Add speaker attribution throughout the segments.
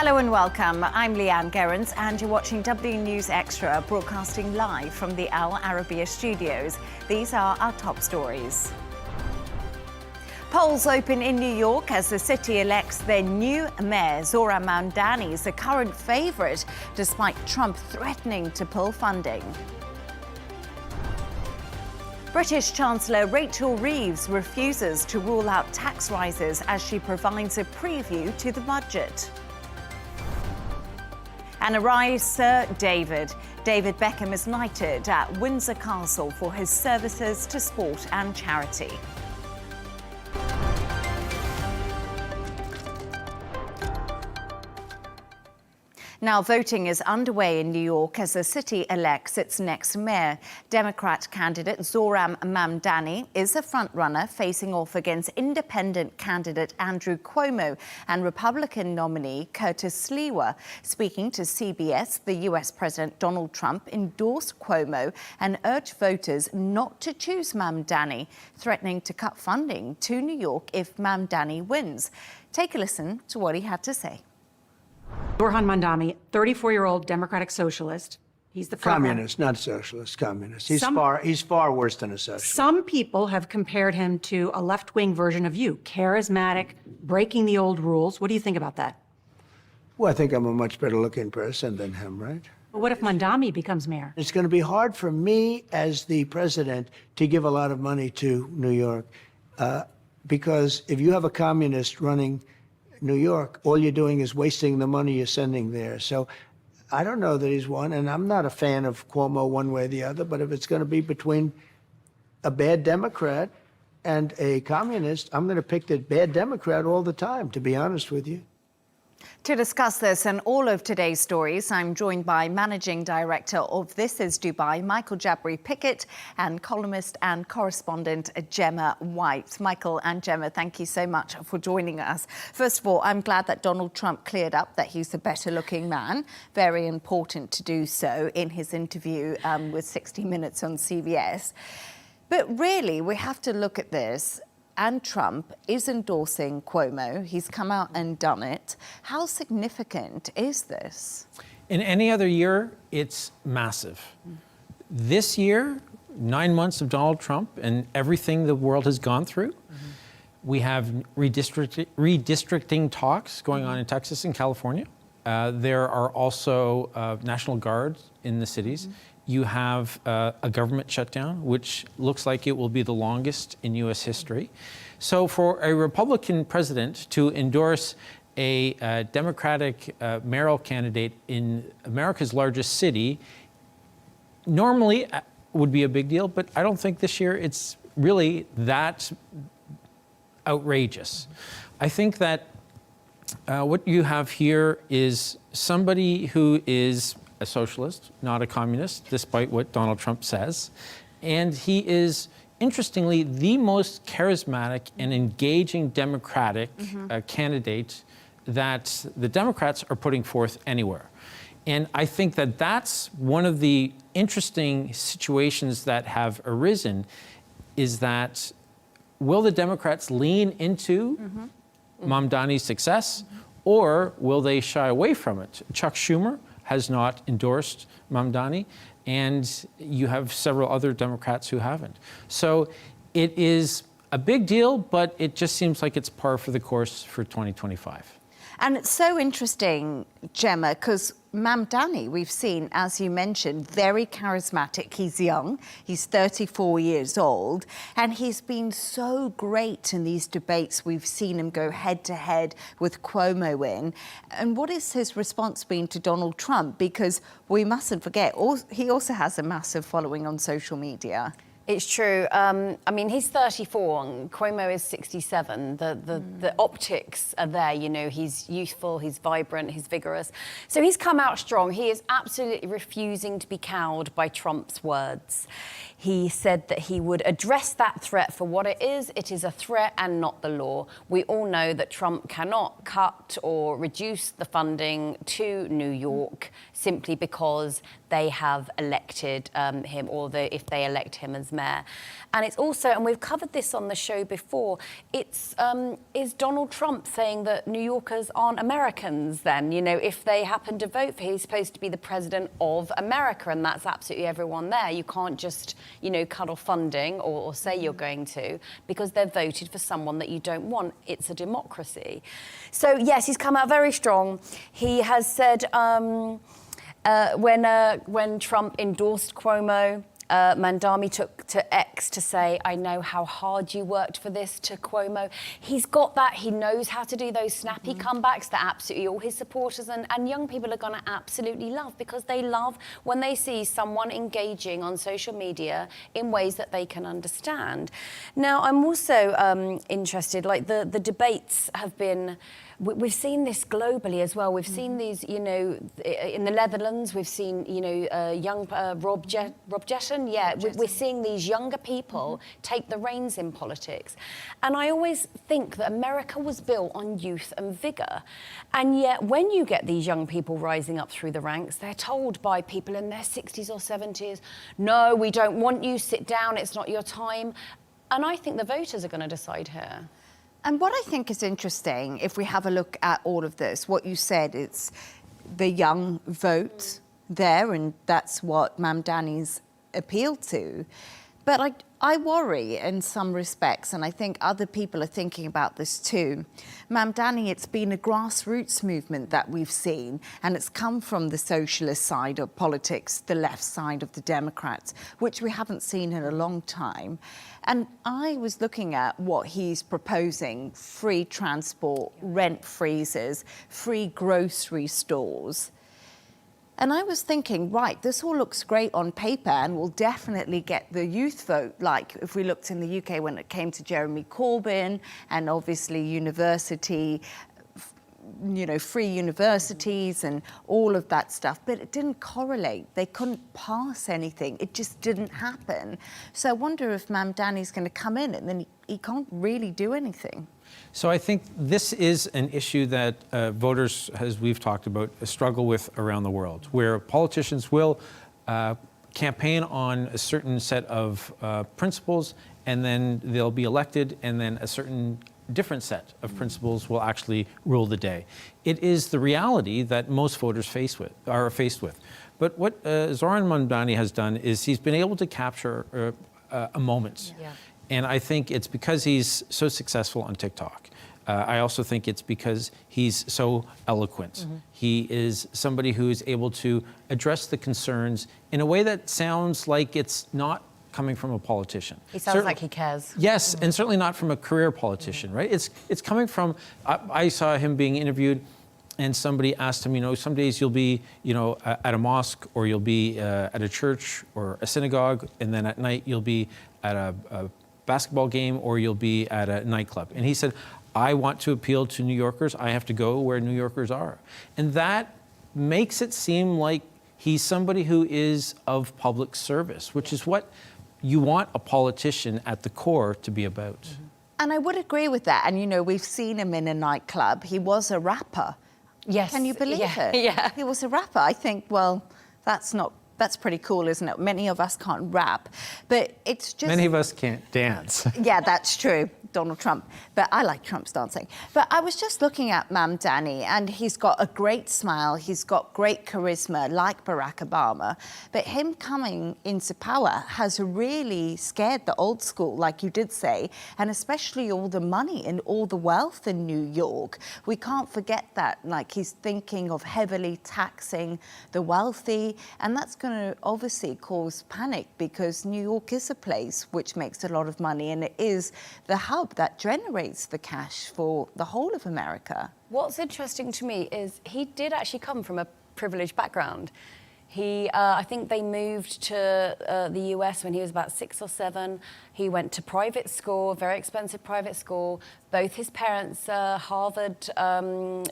Speaker 1: Hello and welcome. I'm Leigh-Ann Gerrans and you're watching W News Extra, broadcasting live from the Arabiya studios. These are our top stories. Polls open in New York as the city elects their new mayor. Zohran Mamdani is the current favourite, despite Trump threatening to pull funding. British Chancellor Rachel Reeves refuses to rule out tax rises as she provides a preview to the budget. And arise Sir David. David Beckham is knighted at Windsor Castle for his services to sport and charity. Now, voting is underway in New York as the city elects its next mayor. Democrat candidate Zohran Mamdani is a frontrunner, facing off against independent candidate Andrew Cuomo and Republican nominee Curtis Sliwa. Speaking to CBS, the US President Donald Trump endorsed Cuomo and urged voters not to choose Mamdani, threatening to cut funding to New York if Mamdani wins. Take a listen to what he had to say.
Speaker 2: Zohran Mamdani, 34-year-old Democratic socialist. He's the
Speaker 3: communist, not socialist, communist. He's far worse than a socialist.
Speaker 2: Some people have compared him to a left-wing version of you, charismatic, breaking the old rules. What do you think about that?
Speaker 3: Well, I think I'm a much better-looking person than him, right?
Speaker 2: But what if Mamdani becomes mayor?
Speaker 3: It's going to be hard for me as the president to give a lot of money to New York, because if you have a communist running New York, all you're doing is wasting the money you're sending there. So I don't know that he's won, and I'm not a fan of Cuomo one way or the other, but if it's going to be between a bad Democrat and a communist, I'm going to pick the bad Democrat all the time, to be honest with you.
Speaker 1: To discuss this and all of today's stories, I'm joined by Managing Director of This Is Dubai, Michael Jabri-Pickett, and columnist and correspondent Gemma White. Michael and Gemma, thank you so much for joining us. First of all, I'm glad that Donald Trump cleared up that he's the better-looking man. Very important to do so in his interview with 60 Minutes on CBS. But really, we have to look at this. And Trump is endorsing Cuomo. He's come out and done it. How significant is this?
Speaker 4: In any other year, it's massive. This year, 9 months of Donald Trump and everything the world has gone through, we have redistricting talks going on in Texas and California. There are also National Guards in the cities. You have a government shutdown, which looks like it will be the longest in U.S. history. So for a Republican president to endorse a Democratic mayoral candidate in America's largest city, normally would be a big deal, but I don't think this year it's really that outrageous. I think that what you have here is somebody who is a socialist, not a communist, despite what Donald Trump says. And he is, interestingly, the most charismatic and engaging Democratic candidate that the Democrats are putting forth anywhere. And I think that that's one of the interesting situations that have arisen, is that will the Democrats lean into Mamdani's success, or will they shy away from it? Chuck Schumer has not endorsed Mamdani, and you have several other Democrats who haven't. So it is a big deal, but it just seems like it's par for the course for 2025.
Speaker 1: And it's so interesting, Gemma, because Mamdani, we've seen, as you mentioned, very charismatic. He's young, he's 34 years old, and he's been so great in these debates. We've seen him go head-to-head with Cuomo in. And what has his response been to Donald Trump? Because we mustn't forget, he also has a massive following on social media.
Speaker 5: It's true. I mean, he's 34 and Cuomo is 67. The optics are there, you know. He's youthful, he's vibrant, he's vigorous. So he's come out strong. He is absolutely refusing to be cowed by Trump's words. He said that he would address that threat for what it is. It is a threat and not the law. We all know that Trump cannot cut or reduce the funding to New York simply because they have elected him, or if they elect him as mayor. And it's also, and we've covered this on the show before, it's is Donald Trump saying that New Yorkers aren't Americans then? You know, if they happen to vote for him, he's supposed to be the president of America, and that's absolutely everyone there. You can't just, you know, cut off funding or say you're going to, because they've voted for someone that you don't want. It's a democracy. So yes, he's come out very strong. He has said when Trump endorsed Cuomo, Mamdani took to X to say, I know how hard you worked for this, to Cuomo. He's got that. He knows how to do those snappy comebacks that absolutely all his supporters and young people are going to absolutely love, because they love when they see someone engaging on social media in ways that they can understand. Now, I'm also interested, like the debates have been... We've seen this globally as well. We've seen these, you know, in the Netherlands. We've seen, you know, young Rob Jetten. Yeah, we're seeing these younger people take the reins in politics. And I always think that America was built on youth and vigour. And yet, when you get these young people rising up through the ranks, they're told by people in their 60s or 70s, no, we don't want you, sit down, it's not your time. And I think the voters are going to decide here.
Speaker 1: And what I think is interesting, if we have a look at all of this, what you said, it's the young vote there, and that's what Mamdani's appealed to. But I worry in some respects, and I think other people are thinking about this too. Mamdani, it's been a grassroots movement that we've seen, and it's come from the socialist side of politics, the left side of the Democrats, which we haven't seen in a long time. And I was looking at what he's proposing: free transport, rent freezes, free grocery stores. And I was thinking, right, this all looks great on paper and will definitely get the youth vote. Like if we looked in the UK when it came to Jeremy Corbyn, and obviously university, you know, free universities and all of that stuff, but it didn't correlate. They couldn't pass anything. It just didn't happen. So I wonder if Mamdani's going to come in and then he can't really do anything.
Speaker 4: So I think this is an issue that voters, as we've talked about, struggle with around the world, where politicians will campaign on a certain set of principles, and then they'll be elected, and then a certain different set of principles will actually rule the day. It is the reality that most voters are faced with. But what Zohran Mamdani has done is he's been able to capture a moment. Yeah. And I think it's because he's so successful on TikTok. I also think it's because he's so eloquent. He is somebody who is able to address the concerns in a way that sounds like it's not coming from a politician.
Speaker 5: He sounds like he cares.
Speaker 4: Yes, and certainly not from a career politician, right? It's coming from, I saw him being interviewed, and somebody asked him, you know, some days you'll be, you know, at a mosque, or you'll be at a church or a synagogue, and then at night you'll be at a basketball game, or you'll be at a nightclub. And he said, I want to appeal to New Yorkers. I have to go where New Yorkers are. And that makes it seem like he's somebody who is of public service, which is what you want a politician at the core to be about.
Speaker 1: And I would agree with that. And, you know, we've seen him in a nightclub. He was a rapper.
Speaker 5: Yes.
Speaker 1: Can you believe it?
Speaker 5: Yeah.
Speaker 1: He was a rapper. I think, well, that's pretty cool, isn't it? Many of us can't rap, but it's just...
Speaker 4: Many of us can't dance.
Speaker 1: Yeah, that's true. Donald Trump. But I like Trump's dancing. But I was just looking at Mamdani, and he's got a great smile. He's got great charisma, like Barack Obama. But him coming into power has really scared the old school, like you did say, and especially all the money and all the wealth in New York. We can't forget that. Like, he's thinking of heavily taxing the wealthy, and that's going to obviously cause panic, because New York is a place which makes a lot of money, and it is the hub that generates the cash for the whole of America.
Speaker 5: What's interesting to me is he did actually come from a privileged background. I think they moved to the US when he was about 6 or 7. He went to private school, very expensive private school. Both his parents are Harvard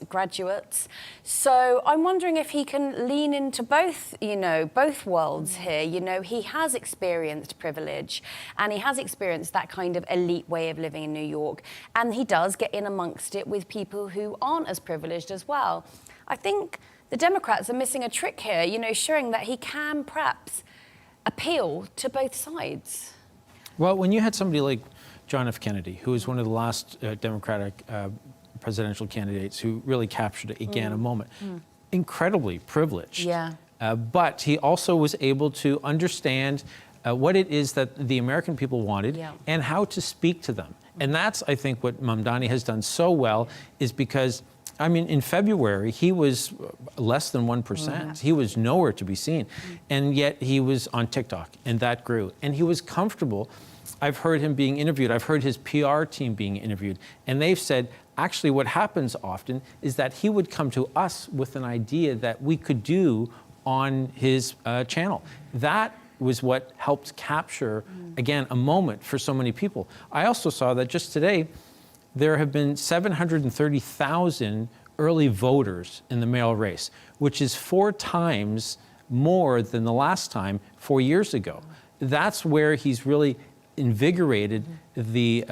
Speaker 5: graduates. So I'm wondering if he can lean into both, both worlds here. He has experienced privilege and he has experienced that kind of elite way of living in New York. And he does get in amongst it with people who aren't as privileged as well. I think the Democrats are missing a trick here, showing that he can perhaps appeal to both sides.
Speaker 4: Well, when you had somebody like John F. Kennedy, who was one of the last Democratic presidential candidates who really captured it again a moment, incredibly privileged.
Speaker 5: Yeah.
Speaker 4: But he also was able to understand what it is that the American people wanted and how to speak to them. And that's, I think, what Mamdani has done so well, is because in February, he was less than 1%. He was nowhere to be seen. And yet he was on TikTok, and that grew. And he was comfortable. I've heard him being interviewed. I've heard his PR team being interviewed. And they've said, actually, what happens often is that he would come to us with an idea that we could do on his channel. That was what helped capture, again, a moment for so many people. I also saw that just today, there have been 730,000 early voters in the mayoral race, which is 4 times more than the last time 4 years ago. That's where he's really invigorated the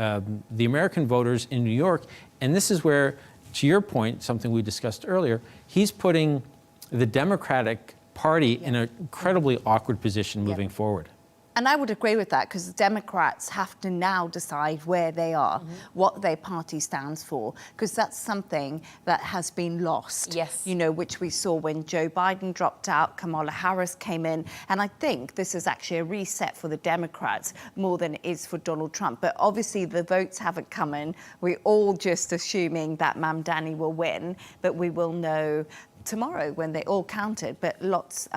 Speaker 4: American voters in New York. And this is where, to your point, something we discussed earlier, he's putting the Democratic Party in an incredibly awkward position moving forward.
Speaker 1: And I would agree with that, because the Democrats have to now decide where they are, what their party stands for, because that's something that has been lost.
Speaker 5: Yes.
Speaker 1: Which we saw when Joe Biden dropped out, Kamala Harris came in. And I think this is actually a reset for the Democrats more than it is for Donald Trump. But obviously the votes haven't come in. We're all just assuming that Mamdani will win, but we will know tomorrow when they all counted, but lots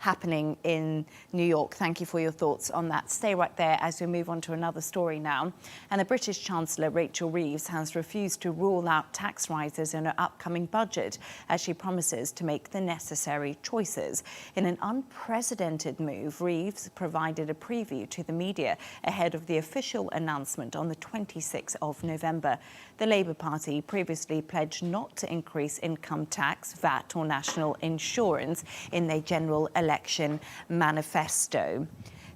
Speaker 1: happening in New York. Thank you for your thoughts on that. Stay right there as we move on to another story now. And the British Chancellor, Rachel Reeves, has refused to rule out tax rises in her upcoming budget as she promises to make the necessary choices. In an unprecedented move, Reeves provided a preview to the media ahead of the official announcement on the 26th of November. The Labour Party previously pledged not to increase income tax, VAT, or national insurance in their general election manifesto.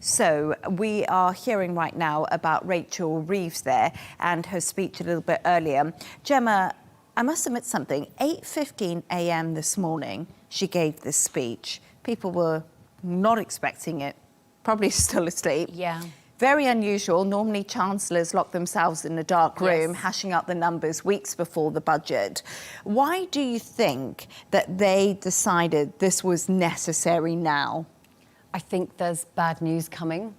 Speaker 1: So we are hearing right now about Rachel Reeves there and her speech a little bit earlier. Gemma, I must admit something. 8:15 a.m. this morning, she gave this speech. People were not expecting it, probably still asleep.
Speaker 5: Yeah.
Speaker 1: Very unusual. Normally, chancellors lock themselves in a dark room, hashing out the numbers weeks before the budget. Why do you think that they decided this was necessary now?
Speaker 5: I think there's bad news coming,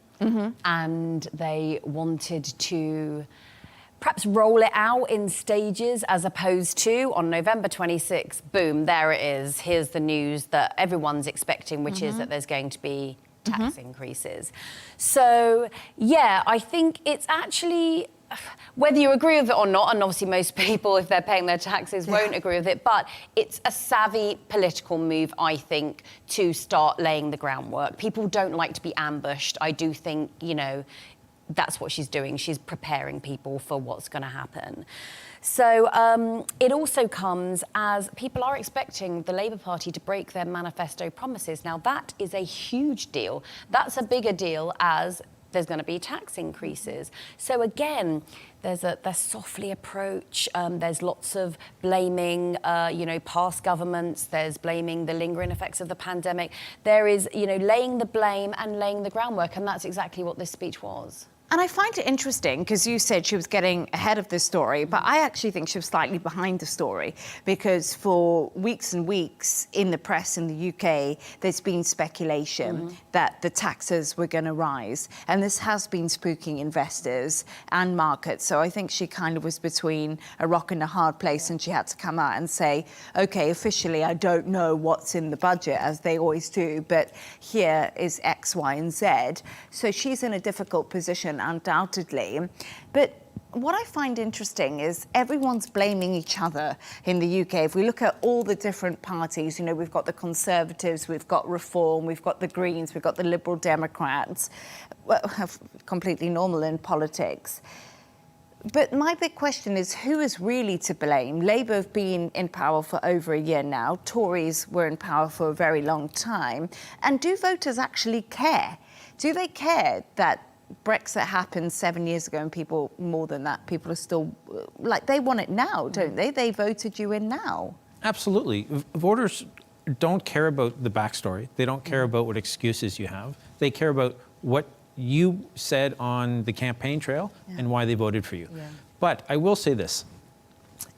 Speaker 5: and they wanted to perhaps roll it out in stages, as opposed to on November 26th, boom, there it is. Here's the news that everyone's expecting, which is that there's going to be tax increases. So, yeah, I think it's actually, whether you agree with it or not, and obviously most people, if they're paying their taxes, won't agree with it, but it's a savvy political move, I think, to start laying the groundwork. People don't like to be ambushed. I do think, that's what she's doing. She's preparing people for what's going to happen. So it also comes as people are expecting the Labour Party to break their manifesto promises. Now, that is a huge deal. That's a bigger deal as there's going to be tax increases. So again, there's a softly approach. There's lots of blaming, past governments. There's blaming the lingering effects of the pandemic. There is, laying the blame and laying the groundwork, and that's exactly what this speech was.
Speaker 1: And I find it interesting because you said she was getting ahead of the story, but I actually think she was slightly behind the story, because for weeks and weeks in the press in the UK, there's been speculation that the taxes were going to rise. And this has been spooking investors and markets. So I think she kind of was between a rock and a hard place, and she had to come out and say, OK, officially, I don't know what's in the budget, as they always do, but here is X, Y, and Z. So she's in a difficult position, undoubtedly. But what I find interesting is everyone's blaming each other in the UK. If we look at all the different parties, you know, we've got the Conservatives, we've got Reform, we've got the Greens, we've got the Liberal Democrats, well, completely normal in politics. But my big question is, who is really to blame? Labour have been in power for over a year now. Tories were in power for a very long time. And do voters actually care? Do they care that Brexit happened 7 years ago and people, more than that, people are still, like, they want it now, don't they? They voted you in now.
Speaker 4: Absolutely. Voters don't care about the backstory. They don't care about what excuses you have. They care about what you said on the campaign trail and why they voted for you. But I will say this.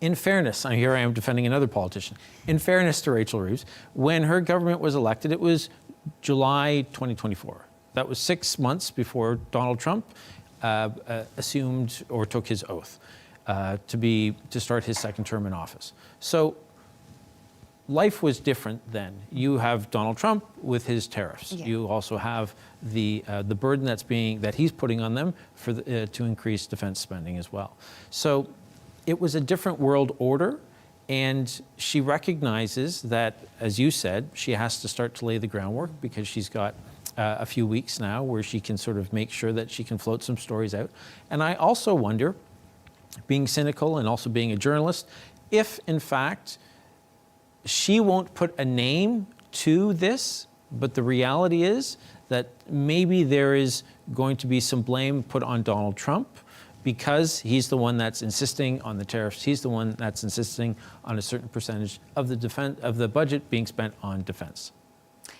Speaker 4: In fairness, and here I am defending another politician, in fairness to Rachel Reeves, when her government was elected, it was July 2024. That was 6 months before Donald Trump assumed or took his oath to start his second term in office. So life was different then. You have Donald Trump with his tariffs. You also have the burden that he's putting on them for to increase defense spending as well. So it was a different world order, and she recognizes that, as you said, she has to start to lay the groundwork because she's got a few weeks now where she can sort of make sure that she can float some stories out. And I also wonder, being cynical and also being a journalist, if in fact she won't put a name to this, but the reality is that maybe there is going to be some blame put on Donald Trump because he's the one that's insisting on the tariffs. He's the one that's insisting on a certain percentage of the budget being spent on defense.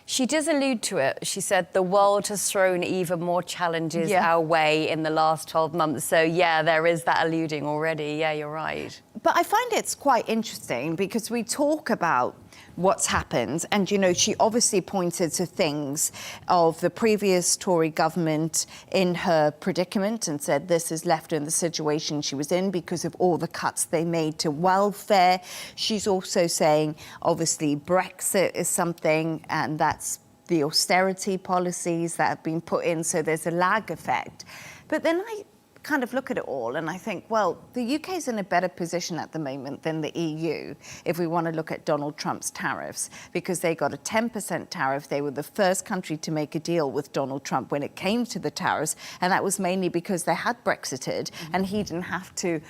Speaker 5: She does allude to it. She said the world has thrown even more challenges our way in the last 12 months. So, yeah, there is that alluding already. Yeah, you're right.
Speaker 1: But I find it's quite interesting because we talk about what's happened. And, you know, she obviously pointed to things of the previous Tory government in her predicament and said this has left her in the situation she was in because of all the cuts they made to welfare. She's also saying, obviously, Brexit is something, and that's the austerity policies that have been put in, so there's a lag effect. But then I kind of look at it all and I think, well, the UK is in a better position at the moment than the EU if we want to look at Donald Trump's tariffs, because they got a 10% tariff. They were the first country to make a deal with Donald Trump when it came to the tariffs, and that was mainly because they had Brexited and he didn't have to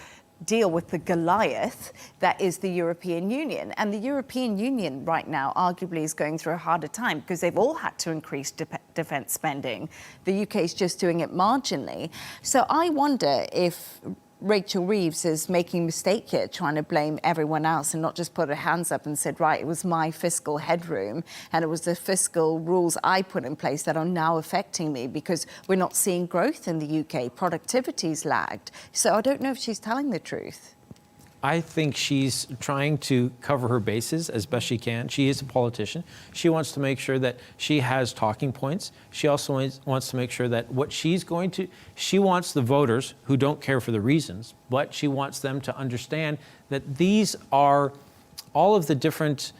Speaker 1: deal with the Goliath that is the European Union. And the European Union right now arguably is going through a harder time because they've all had to increase defence spending. The UK is just doing it marginally. So I wonder if Rachel Reeves is making a mistake here, trying to blame everyone else and not just put her hands up and said, right, it was my fiscal headroom and it was the fiscal rules I put in place that are now affecting me because we're not seeing growth in the UK. Productivity's lagged. So I don't know if she's telling the truth.
Speaker 4: I think she's trying to cover her bases as best she can. She is a politician. She wants to make sure that she has talking points. She also wants to make sure that what she's going to, she wants the voters who don't care for the reasons, but she wants them to understand that these are all of the different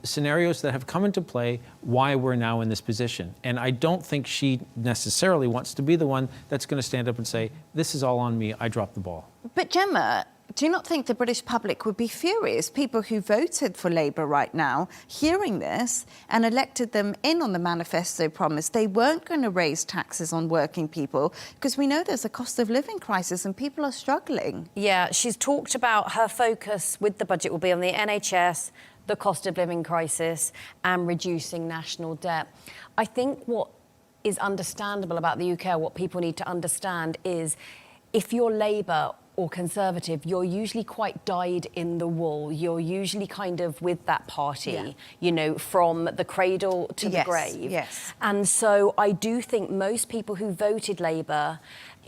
Speaker 4: scenarios that have come into play why we're now in this position. And I don't think she necessarily wants to be the one that's going to stand up and say, this is all on me, I dropped the ball.
Speaker 1: But Gemma, do you not think the British public would be furious? People who voted for Labour right now, hearing this and elected them in on the manifesto promise, they weren't going to raise taxes on working people because we know there's a cost of living crisis and people are struggling.
Speaker 5: Yeah, she's talked about her focus with the budget will be on the NHS, the cost of living crisis and reducing national debt. I think what is understandable about the UK, what people need to understand is if you're Labour or Conservative, you're usually quite dyed in the wool. You're usually kind of with that party, you know, from the cradle to the grave.
Speaker 1: Yes.
Speaker 5: And so I do think most people who voted Labour,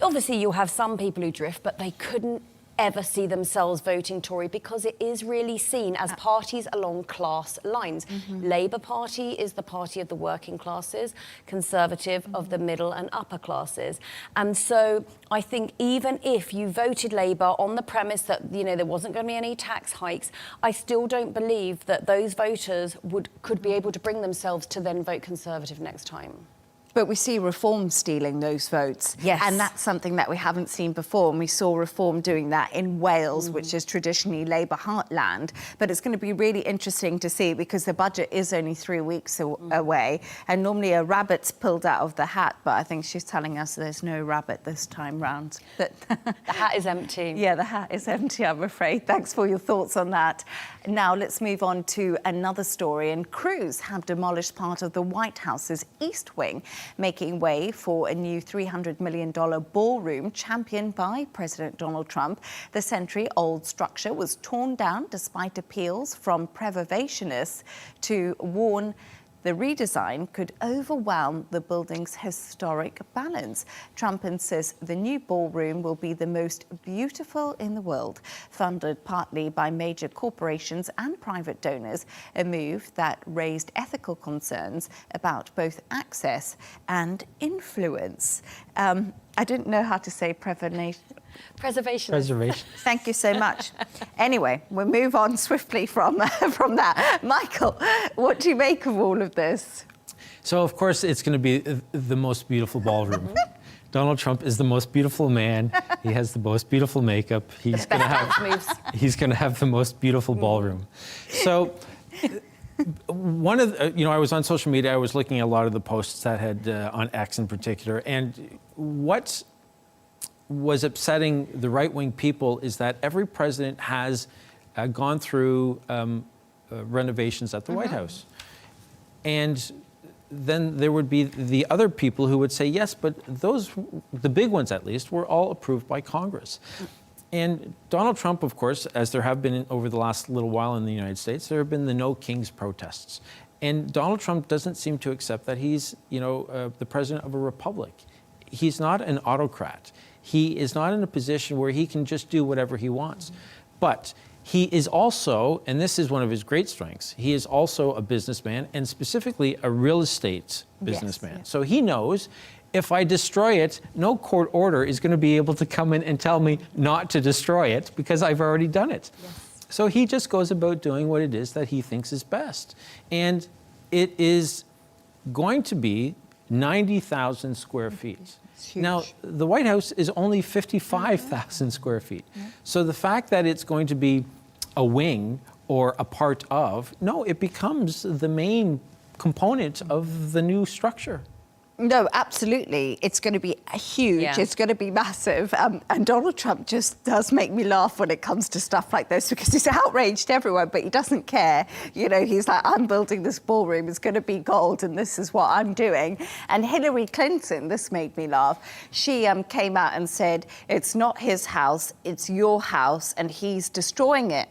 Speaker 5: obviously you'll have some people who drift, but they couldn't ever see themselves voting Tory because it is really seen as parties along class lines. Labour Party is the party of the working classes, Conservative of the middle and upper classes. And so I think even if you voted Labour on the premise that, you know, there wasn't going to be any tax hikes, I still don't believe that those voters could be able to bring themselves to then vote Conservative next time.
Speaker 1: But we see Reform stealing those votes.
Speaker 5: Yes.
Speaker 1: And that's something that we haven't seen before. And we saw Reform doing that in Wales, which is traditionally Labour heartland. But it's going to be really interesting to see because the budget is only 3 weeks away. And normally a rabbit's pulled out of the hat. But I think she's telling us there's no rabbit this time round. But
Speaker 5: The hat is empty.
Speaker 1: yeah, the hat is empty, I'm afraid. Thanks for your thoughts on that. Now let's move on to another story. And crews have demolished part of the White House's East Wing, making way for a new $300 million ballroom championed by President Donald Trump. The century-old structure was torn down despite appeals from preservationists to warn the redesign could overwhelm the building's historic balance. Trump insists the new ballroom will be the most beautiful in the world, funded partly by major corporations and private donors, a move that raised ethical concerns about both access and influence. I didn't know how to say
Speaker 5: Preservation.
Speaker 1: Thank you so much. Anyway, we'll move on swiftly from that. Michael, what do you make of all of this?
Speaker 4: So, of course, it's going to be the most beautiful ballroom. Donald Trump is the most beautiful man. He has the most beautiful makeup. He's going to have the most beautiful ballroom. So, one of the, I was on social media. I was looking at a lot of the posts that had on X in particular, and what was upsetting the right-wing people is that every president has gone through renovations at the White House. And then there would be the other people who would say, yes, but those, the big ones at least, were all approved by Congress. And Donald Trump, of course, as there have been over the last little while in the United States, there have been the No Kings protests. And Donald Trump doesn't seem to accept that he's, the president of a republic. He's not an autocrat. He is not in a position where he can just do whatever he wants. But he is also, and this is one of his great strengths, he is also a businessman, and specifically a real estate businessman.
Speaker 1: Yes.
Speaker 4: So he knows if I destroy it, no court order is going to be able to come in and tell me not to destroy it because I've already done it. Yes. So he just goes about doing what it is that he thinks is best. And it is going to be 90,000 square feet. Now, the White House is only 55,000 square feet. So the fact that it's going to be a wing or a part of, no, it becomes the main component of the new structure.
Speaker 1: No, absolutely. It's going to be huge.
Speaker 5: Yeah.
Speaker 1: It's going to be massive. And Donald Trump just does make me laugh when it comes to stuff like this because he's outraged everyone, but he doesn't care. He's like, I'm building this ballroom. It's going to be gold, and this is what I'm doing. And Hillary Clinton, this made me laugh. She came out and said, it's not his house, it's your house, and he's destroying it.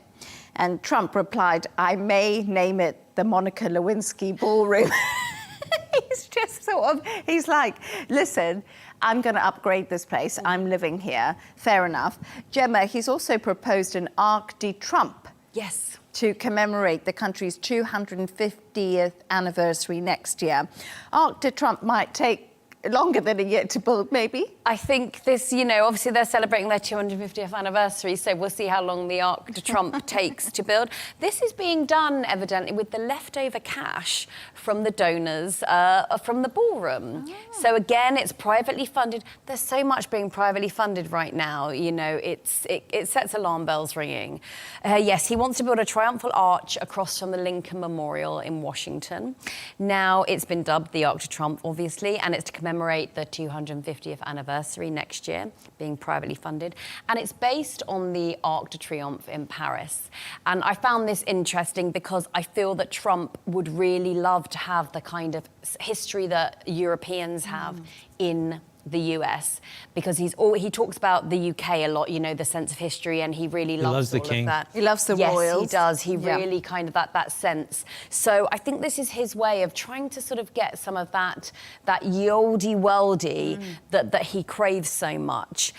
Speaker 1: And Trump replied, I may name it the Monica Lewinsky Ballroom. He's just he's like, listen, I'm going to upgrade this place. I'm living here. Fair enough. Gemma, he's also proposed an Arc de Trump.
Speaker 5: Yes.
Speaker 1: To commemorate the country's 250th anniversary next year. Arc de Trump might take longer than a year to build, maybe?
Speaker 5: I think this, obviously they're celebrating their 250th anniversary, so we'll see how long the Arc de Trump takes to build. This is being done, evidently, with the leftover cash from the donors from the ballroom. Oh. So again, it's privately funded. There's so much being privately funded right now, it sets alarm bells ringing. Yes, he wants to build a triumphal arch across from the Lincoln Memorial in Washington. Now, it's been dubbed the Arc de Trump, obviously, and it's to commemorate the 250th anniversary next year, being privately funded. And it's based on the Arc de Triomphe in Paris. And I found this interesting because I feel that Trump would really love to have the kind of history that Europeans have in the US, because he talks about the UK a lot, the sense of history, and he really loves
Speaker 4: the
Speaker 5: all
Speaker 4: king.
Speaker 5: of that.
Speaker 1: He loves the
Speaker 5: yes,
Speaker 1: royals.
Speaker 5: He does. He really kind of that sense. So I think this is his way of trying to sort of get some of that yoldy-weldy that he craves so much.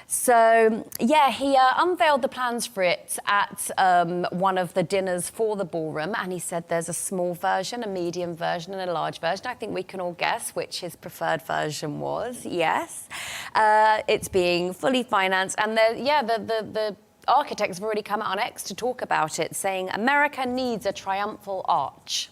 Speaker 5: So, yeah, he unveiled the plans for it at one of the dinners for the ballroom, and he said there's a small version, a medium version, and a large version. I think we can all guess which his preferred version was, yes. It's being fully financed, and the architects have already come out on X to talk about it, saying America needs a triumphal arch.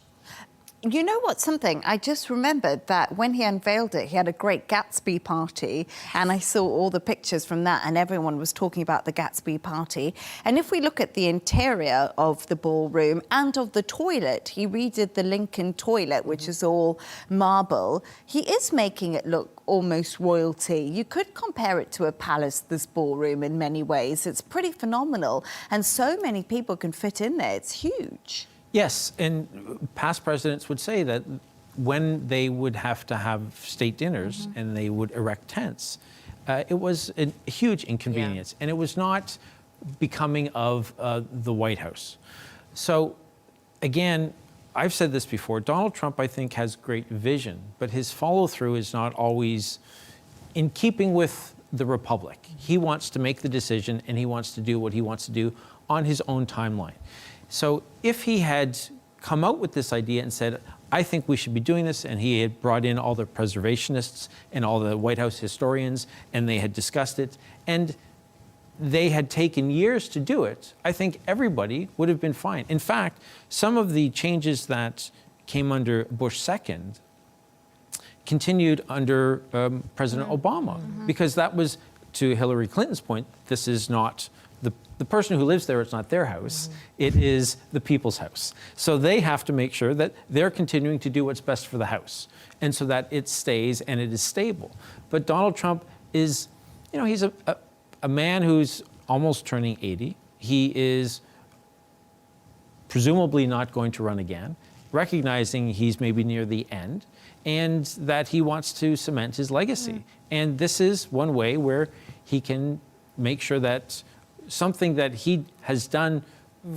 Speaker 1: You know what, something? I just remembered that when he unveiled it, he had a great Gatsby party, and I saw all the pictures from that, and everyone was talking about the Gatsby party. And if we look at the interior of the ballroom and of the toilet, he redid the Lincoln toilet, which is all marble. He is making it look almost royalty. You could compare it to a palace, this ballroom, in many ways. It's pretty phenomenal, and so many people can fit in there. It's huge.
Speaker 4: Yes, and past presidents would say that when they would have to have state dinners and they would erect tents, it was a huge inconvenience, and it was not becoming of the White House. So, again, I've said this before, Donald Trump, I think, has great vision, but his follow-through is not always in keeping with the Republic. He wants to make the decision, and he wants to do what he wants to do on his own timeline. So if he had come out with this idea and said, I think we should be doing this, and he had brought in all the preservationists and all the White House historians, and they had discussed it, and they had taken years to do it, I think everybody would have been fine. In fact, some of the changes that came under Bush II continued under President Obama, because that was, to Hillary Clinton's point, this is not the person who lives there, it's not their house, it is the people's house. So they have to make sure that they're continuing to do what's best for the house, and so that it stays and it is stable. But Donald Trump is, you know, he's a man who's almost turning 80. He is presumably not going to run again, recognizing he's maybe near the end, and that he wants to cement his legacy. And this is one way where he can make sure that something that he has done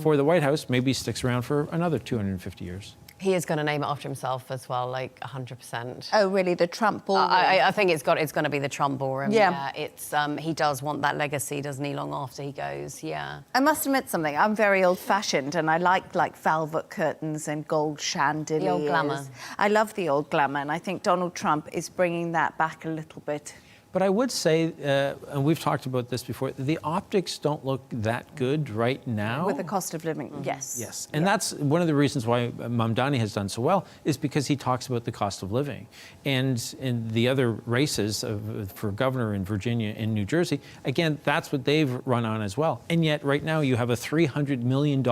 Speaker 4: for the White House maybe sticks around for another 250 years.
Speaker 5: He is going to name it after himself as well, like 100%.
Speaker 1: Oh, really? The Trump ballroom?
Speaker 5: I think it's going to be the Trump ballroom.
Speaker 1: Yeah.
Speaker 5: It's he does want that legacy, doesn't he? Long after he goes. Yeah.
Speaker 1: I must admit something. I'm very old-fashioned, and I like velvet curtains and gold chandeliers.
Speaker 5: The old glamour.
Speaker 1: I love the old glamour, and I think Donald Trump is bringing that back a little bit.
Speaker 4: But I would say, and we've talked about this before, the optics don't look that good right now.
Speaker 1: With the cost of living, yes.
Speaker 4: Yes, and that's one of the reasons why Mamdani has done so well, is because he talks about the cost of living. And in the other races for governor in Virginia and New Jersey, again, that's what they've run on as well. And yet right now you have a $300 million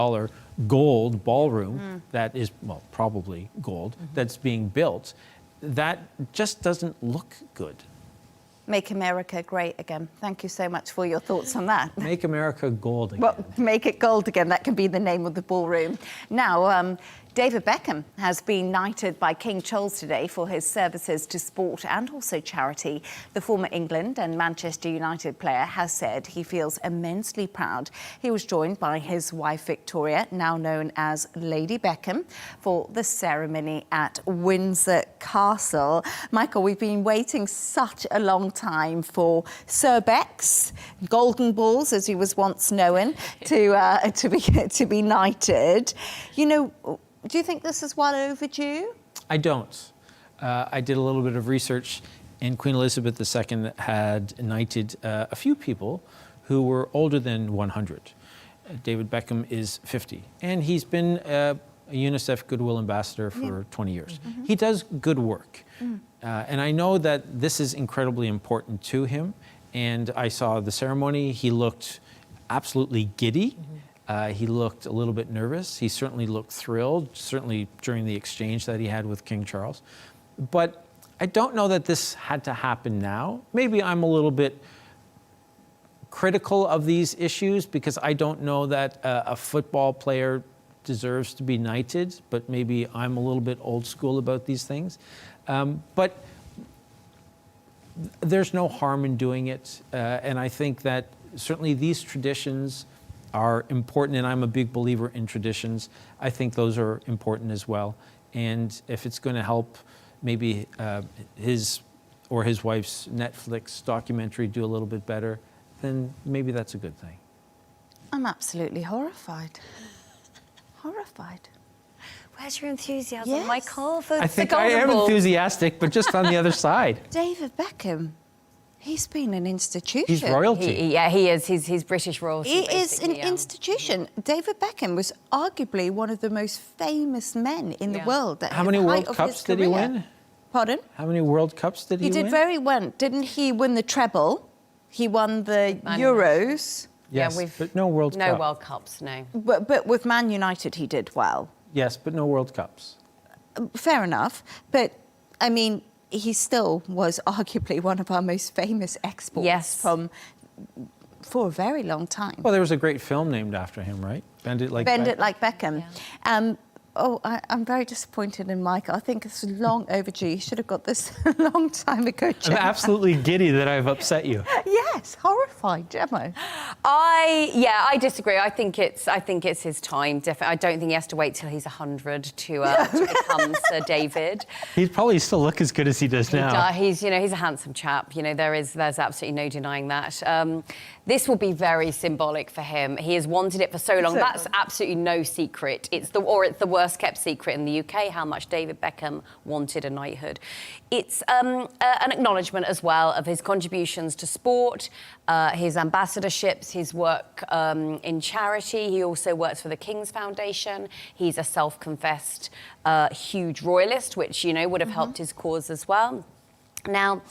Speaker 4: gold ballroom that is, well, probably gold, that's being built. That just doesn't look good.
Speaker 1: Make America great again. Thank you so much for your thoughts on that.
Speaker 4: Make America gold again.
Speaker 1: Well, make it gold again. That can be the name of the ballroom. Now, David Beckham has been knighted by King Charles today for his services to sport and also charity. The former England and Manchester United player has said he feels immensely proud. He was joined by his wife Victoria, now known as Lady Beckham, for the ceremony at Windsor Castle. Michael, we've been waiting such a long time for Sir Beck's golden balls, as he was once known, to be knighted. You know, do you think this is well overdue?
Speaker 4: I don't. I did a little bit of research, and Queen Elizabeth II had knighted a few people who were older than 100. David Beckham is 50, and he's been a UNICEF Goodwill Ambassador for 20 years. He does good work, and I know that this is incredibly important to him, and I saw the ceremony. He looked absolutely giddy. He looked a little bit nervous. He certainly looked thrilled, certainly during the exchange that he had with King Charles. But I don't know that this had to happen now. Maybe I'm a little bit critical of these issues because I don't know that a football player deserves to be knighted, but maybe I'm a little bit old school about these things. But there's no harm in doing it. And I think that certainly these traditions are important, and I'm a big believer in traditions. I think those are important as well. And if it's going to help maybe his or his wife's Netflix documentary do a little bit better, then maybe that's a good thing.
Speaker 1: I'm absolutely horrified. Horrified.
Speaker 5: Where's your enthusiasm,
Speaker 1: Yes.
Speaker 5: Michael? For
Speaker 4: I think
Speaker 5: the
Speaker 4: I
Speaker 5: golden
Speaker 4: am
Speaker 5: ball?
Speaker 4: enthusiastic, but just on the other side.
Speaker 1: David Beckham.
Speaker 6: He's been an institution.
Speaker 4: He's royalty.
Speaker 5: Yeah, he is. He's British royalty.
Speaker 6: He is an
Speaker 5: basically, yeah.
Speaker 6: institution. David Beckham was arguably one of the most famous men in the world.
Speaker 4: How many World Cups did he win?
Speaker 6: Pardon?
Speaker 4: How many World Cups did he win?
Speaker 6: He did very well. Didn't he win the treble? He won the Euros.
Speaker 4: Yes,
Speaker 5: Yeah,
Speaker 4: but no World Cup.
Speaker 5: No World Cups, no.
Speaker 6: But with Man United, he did well.
Speaker 4: Yes, but no World Cups.
Speaker 6: Fair enough. But, I mean, he still was arguably one of our most famous exports for a very long time.
Speaker 4: Well, there was a great film named after him, right? Bend It Like
Speaker 6: Bend
Speaker 4: Beckham.
Speaker 6: It Like Beckham.
Speaker 5: Yeah.
Speaker 6: I'm very disappointed in Michael. I think it's long overdue. You should have got this a long time ago,
Speaker 4: I'm
Speaker 6: Gemma.
Speaker 4: absolutely giddy that I've upset you.
Speaker 6: Yes, horrified, Gemma.
Speaker 5: I disagree. I think it's his time. Definitely, I don't think he has to wait till he's 100 to become Sir David.
Speaker 4: He'd probably still look as good as he does now.
Speaker 5: He's a handsome chap. There's absolutely no denying that. This will be very symbolic for him. He has wanted it for so long. That's absolutely no secret. It's the worst kept secret in the UK how much David Beckham wanted a knighthood. It's an acknowledgement as well of his contributions to sport, his ambassadorships, his work in charity. He also works for the King's Foundation. He's a self-confessed huge royalist, which would have helped his cause as well. Now,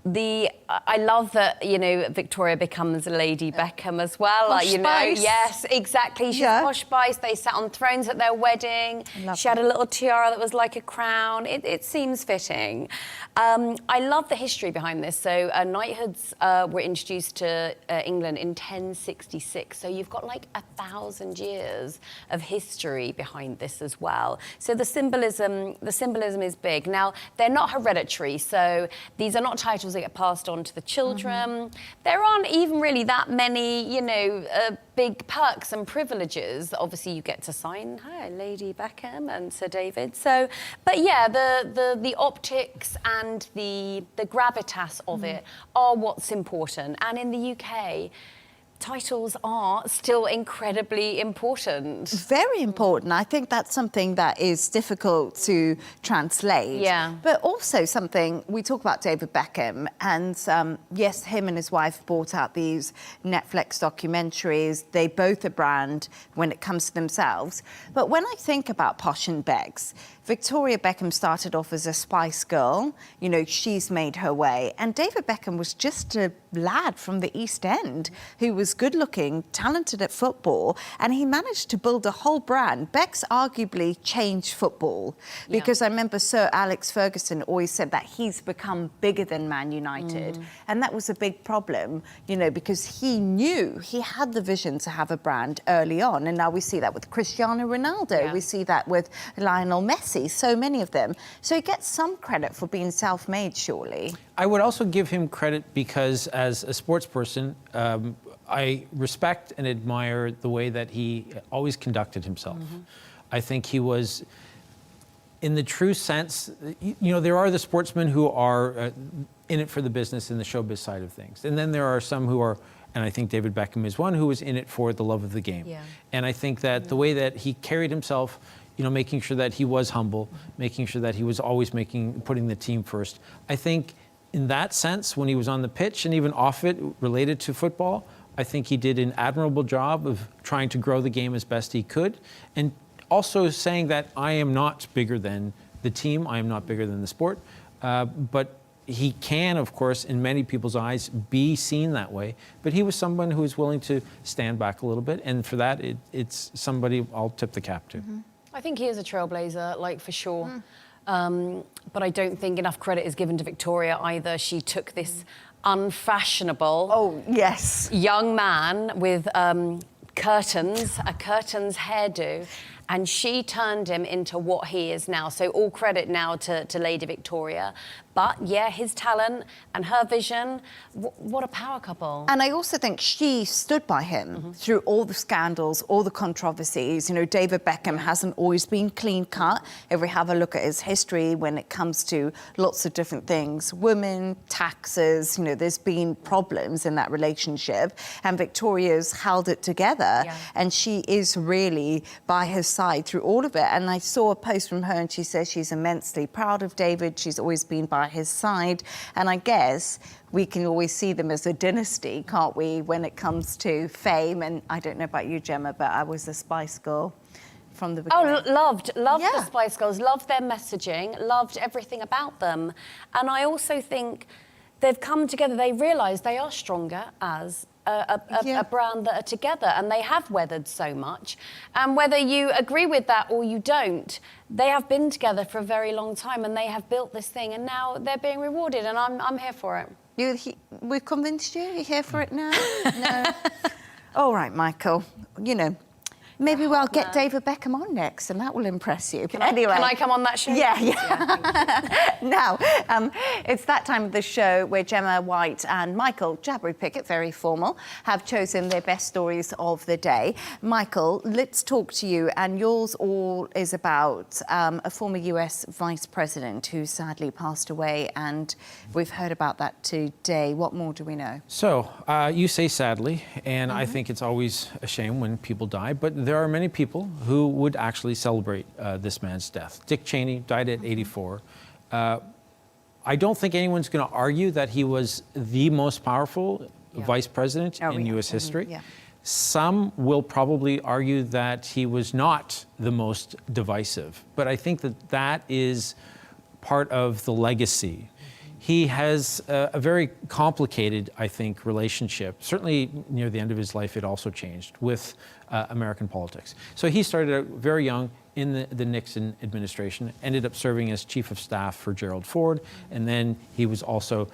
Speaker 5: I love that Victoria becomes Lady Beckham as well.
Speaker 6: Posh spice.
Speaker 5: Yes, exactly. She's posh spice. They sat on thrones at their wedding. She had a little tiara that was like a crown. It seems fitting. I love the history behind this. So knighthoods were introduced to England in 1066. So you've got like 1,000 years of history behind this as well. So the symbolism is big. Now they're not hereditary. So these are not titles that get passed on to the children. There aren't even really that many, big perks and privileges. Obviously, you get to sign, hi, Lady Beckham and Sir David. So, but yeah, the optics and the gravitas of it are what's important. And in the UK, titles are still incredibly important.
Speaker 6: Very important. I think that's something that is difficult to translate.
Speaker 5: Yeah.
Speaker 6: But also something, we talk about David Beckham, and yes, him and his wife brought out these Netflix documentaries. They both a brand when it comes to themselves. But when I think about Posh and Becks, Victoria Beckham started off as a Spice Girl. She's made her way. And David Beckham was just a lad from the East End who was good-looking, talented at football, and he managed to build a whole brand. Becks arguably changed football because I remember Sir Alex Ferguson always said that he's become bigger than Man United. And that was a big problem, because he knew he had the vision to have a brand early on. And now we see that with Cristiano Ronaldo. We see that with Lionel Messi. So many of them. So he gets some credit for being self-made, surely.
Speaker 4: I would also give him credit because, as a sports person, I respect and admire the way that he always conducted himself. I think he was, in the true sense, there are the sportsmen who are in it for the business and the showbiz side of things. And then there are some who are, and I think David Beckham is one, who was in it for the love of the game. And I think that the way that he carried himself, making sure that he was humble, making sure that he was always putting the team first. I think in that sense, when he was on the pitch and even off it related to football, I think he did an admirable job of trying to grow the game as best he could. And also saying that I am not bigger than the team, I am not bigger than the sport. But he can, of course, in many people's eyes, be seen that way. But he was someone who was willing to stand back a little bit. And for that, it's somebody I'll tip the cap to.
Speaker 5: I think he is a trailblazer, for sure. But I don't think enough credit is given to Victoria either. She took this unfashionable young man with a curtains hairdo, and she turned him into what he is now. So all credit now to Lady Victoria. But yeah, his talent and her vision, what a power couple.
Speaker 6: And I also think she stood by him through all the scandals, all the controversies. David Beckham hasn't always been clean cut. If we have a look at his history when it comes to lots of different things, women, taxes, there's been problems in that relationship. And Victoria's held it together. And she is really by his side through all of it. And I saw a post from her and she says she's immensely proud of David. She's always been by his side. And I guess we can always see them as a dynasty, can't we, when it comes to fame? And I don't know about you, Gemma, but I was a Spice Girl from the beginning.
Speaker 5: Oh, loved
Speaker 6: Yeah.
Speaker 5: the Spice Girls, loved their messaging, loved everything about them. And I also think they've come together, they realise they are stronger as a brand that are together, and they have weathered so much. And whether you agree with that or you don't, they have been together for a very long time and they have built this thing, and now they're being rewarded, and I'm here for it.
Speaker 6: We've convinced you? You're here for it now? No? All right, Michael. You know, maybe we'll get David Beckham on next, and that will impress you. Anyway.
Speaker 5: Can I come on that show?
Speaker 6: Yeah. Now, it's that time of the show where Gemma White and Michael Jabri-Pickett, very formal, have chosen their best stories of the day. Michael, let's talk to you, and yours all is about a former US vice president who sadly passed away, and we've heard about that today. What more do we know?
Speaker 4: So, you say sadly, and I think it's always a shame when people die, but there are many people who would actually celebrate this man's death. Dick Cheney died at 84. I don't think anyone's going to argue that he was the most powerful vice president in U.S. history.
Speaker 6: Yeah.
Speaker 4: Some will probably argue that he was not the most divisive, but I think that that is part of the legacy. He has a very complicated, I think, relationship. Certainly near the end of his life, it also changed with American politics. So he started out very young in the Nixon administration, ended up serving as chief of staff for Gerald Ford, and then he was also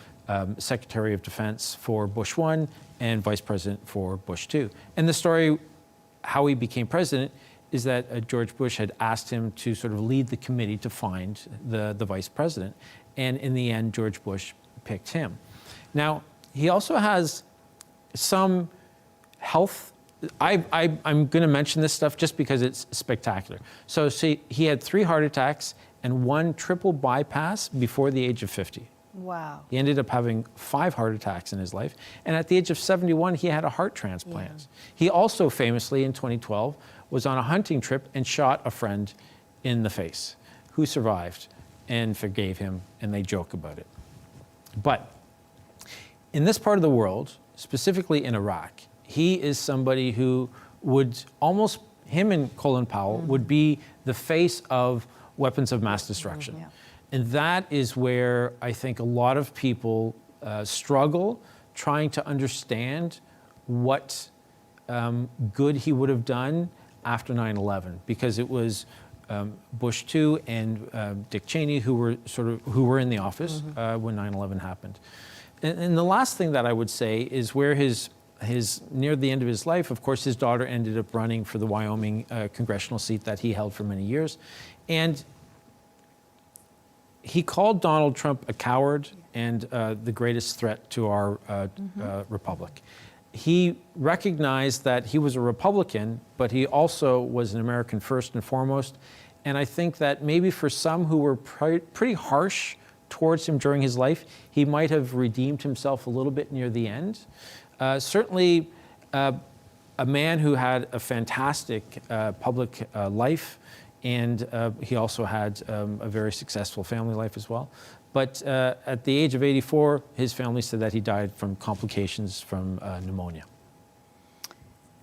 Speaker 4: Secretary of Defense for Bush I and Vice President for Bush II. And the story, how he became president, is that George Bush had asked him to sort of lead the committee to find the vice president. And in the end, George Bush picked him. Now, he also has some health. I'm going to mention this stuff just because it's spectacular. So see, he had 3 heart attacks and 1 triple bypass before the age of 50.
Speaker 6: Wow.
Speaker 4: He ended up having 5 heart attacks in his life. And at the age of 71, he had a heart transplant. Yeah. He also famously, in 2012, was on a hunting trip and shot a friend in the face, who survived and forgave him, and they joke about it. But in this part of the world, specifically in Iraq, he is somebody who would almost, him and Colin Powell, would be the face of weapons of mass destruction. Yeah. And that is where I think a lot of people struggle trying to understand what good he would have done after 9/11, because it was Bush II and Dick Cheney who were in the office when 9/11 happened. And the last thing that I would say is where his near the end of his life, of course, his daughter ended up running for the Wyoming congressional seat that he held for many years, and he called Donald Trump a coward and the greatest threat to our republic. He recognized that he was a Republican, but he also was an American first and foremost. And I think that maybe for some who were pretty harsh towards him during his life, he might have redeemed himself a little bit near the end. Certainly a man who had a fantastic public life, and he also had a very successful family life as well. But at the age of 84, his family said that he died from complications from pneumonia.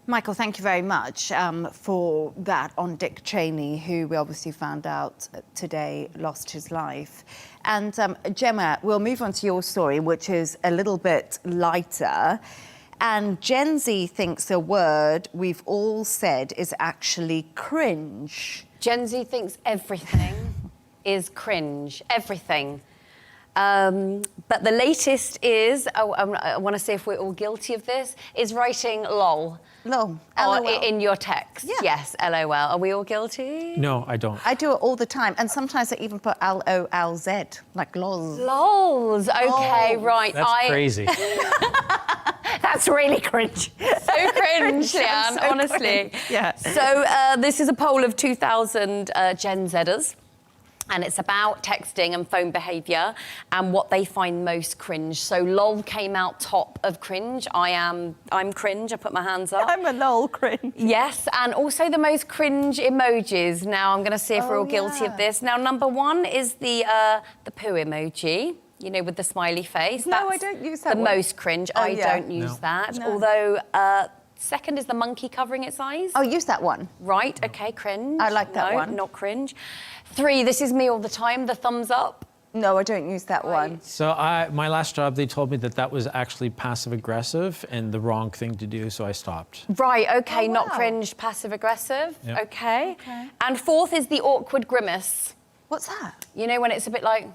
Speaker 6: Michael, thank you very much for that on Dick Cheney, who we obviously found out today lost his life. And Gemma, we'll move on to your story, which is a little bit lighter. And Gen Z thinks the word we've all said is actually cringe.
Speaker 5: Gen Z thinks everything is cringe, everything. But the latest is, I want to see if we're all guilty of this, is writing lol.
Speaker 6: LOL.
Speaker 5: In your text. Yeah. Yes, LOL. Are we all guilty?
Speaker 4: No, I don't.
Speaker 6: I do it all the time. And sometimes I even put LOLZ, like lols.
Speaker 5: Lols. Okay, right.
Speaker 4: That's crazy.
Speaker 5: That's really cringe. So cringe, Leigh-Ann, honestly.
Speaker 6: Cringe. Yeah.
Speaker 5: So this is a poll of 2,000 Gen Zers. And it's about texting and phone behaviour and what they find most cringe. So lol came out top of cringe. I'm cringe, I put my hands up.
Speaker 6: I'm a lol cringe.
Speaker 5: Yes, and also the most cringe emojis. Now I'm going to see if we're all guilty of this. Now number one is the poo emoji. You know, with the smiley face.
Speaker 6: No, I don't use that
Speaker 5: the
Speaker 6: one.
Speaker 5: most cringe.
Speaker 6: Oh,
Speaker 5: I
Speaker 6: yeah.
Speaker 5: don't use that.
Speaker 6: No.
Speaker 5: Although, second is the monkey covering its eyes.
Speaker 6: Oh, use that one.
Speaker 5: Right, okay, cringe.
Speaker 6: I like that
Speaker 5: No,
Speaker 6: one.
Speaker 5: not cringe. 3, this is me all the time, the thumbs up.
Speaker 6: No, I don't use that one.
Speaker 4: So my last job, they told me that was actually passive aggressive and the wrong thing to do, so I stopped.
Speaker 5: Right, okay,
Speaker 6: Oh,
Speaker 5: not
Speaker 6: wow.
Speaker 5: cringe, passive aggressive.
Speaker 4: Yep.
Speaker 5: Okay. And 4th is the awkward grimace.
Speaker 6: What's that?
Speaker 5: You know, when it's a bit like,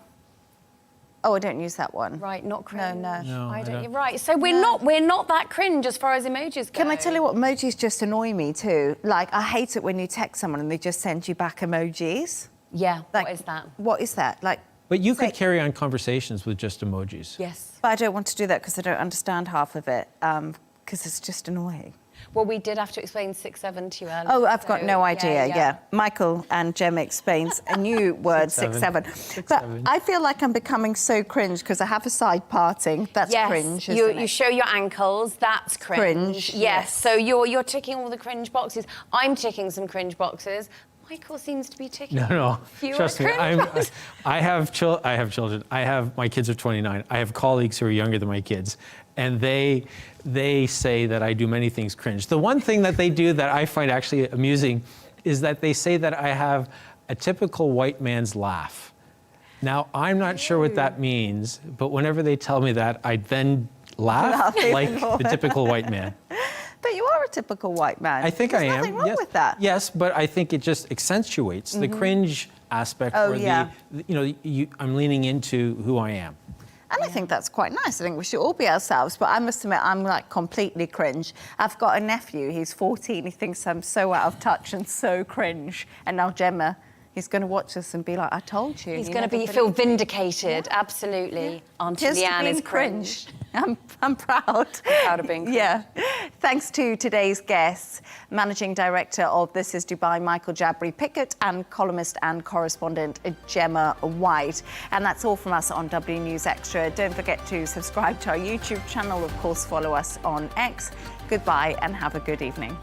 Speaker 6: Oh, I don't use that one.
Speaker 5: right, not cringe.
Speaker 6: no.
Speaker 4: No, I don't.
Speaker 5: Right, so we're not that cringe as far as emojis go.
Speaker 6: Can I tell you what, emojis just annoy me too? Like, I hate it when you text someone and they just send you back emojis.
Speaker 5: Yeah,
Speaker 6: Like,
Speaker 5: what is that?
Speaker 6: What is that? Like,
Speaker 4: But you
Speaker 6: say-
Speaker 4: could carry on conversations with just emojis.
Speaker 5: Yes.
Speaker 6: But I don't want to do that because I don't understand half of it, because it's just annoying.
Speaker 5: Well, we did have to explain 6-7 to you earlier.
Speaker 6: Oh, I've got
Speaker 5: so,
Speaker 6: no idea, yeah. Michael and Gemma explains a new word, 6-7.
Speaker 4: 6-7.
Speaker 6: But I feel like I'm becoming so cringe because I have a side parting. That's
Speaker 5: Yes,
Speaker 6: cringe, isn't
Speaker 5: you
Speaker 6: it?
Speaker 5: show your ankles. That's cringe.
Speaker 6: Cringe,
Speaker 5: Yes.
Speaker 6: yes.
Speaker 5: So you're ticking all the cringe boxes. I'm ticking some cringe boxes. Michael seems to be ticking.
Speaker 4: No,
Speaker 5: fewer
Speaker 4: trust me.
Speaker 5: cringe boxes.
Speaker 4: I have children. My kids are 29. I have colleagues who are younger than my kids, and they say that I do many things cringe. The one thing that they do that I find actually amusing is that they say that I have a typical white man's laugh. Now, I'm not sure what that means, but whenever they tell me that, I then laugh like the typical white man.
Speaker 6: But you are a typical white man.
Speaker 4: I think
Speaker 6: There's
Speaker 4: I am.
Speaker 6: nothing wrong
Speaker 4: Yes.
Speaker 6: with that.
Speaker 4: Yes, but I think it just accentuates the cringe aspect.
Speaker 6: Oh,
Speaker 4: or
Speaker 6: yeah.
Speaker 4: I'm leaning into who I am.
Speaker 6: And I think that's quite nice. I think we should all be ourselves. But I must admit, I'm like completely cringe. I've got a nephew, he's 14. He thinks I'm so out of touch and so cringe. And now Gemma, he's going to watch us and be like, I told you.
Speaker 5: He's
Speaker 6: You
Speaker 5: going to
Speaker 6: never
Speaker 5: feel
Speaker 6: believed me."
Speaker 5: vindicated. Absolutely. Auntie
Speaker 6: Here's to
Speaker 5: Leigh-Ann
Speaker 6: being
Speaker 5: is cringe.
Speaker 6: I'm proud.
Speaker 5: Proud of being cringe.
Speaker 6: Yeah. Thanks to today's guests, Managing Director of This Is Dubai, Michael Jabri-Pickett, and columnist and correspondent Gemma White. And that's all from us on W News Extra. Don't forget to subscribe to our YouTube channel. Of course, follow us on X. Goodbye and have a good evening.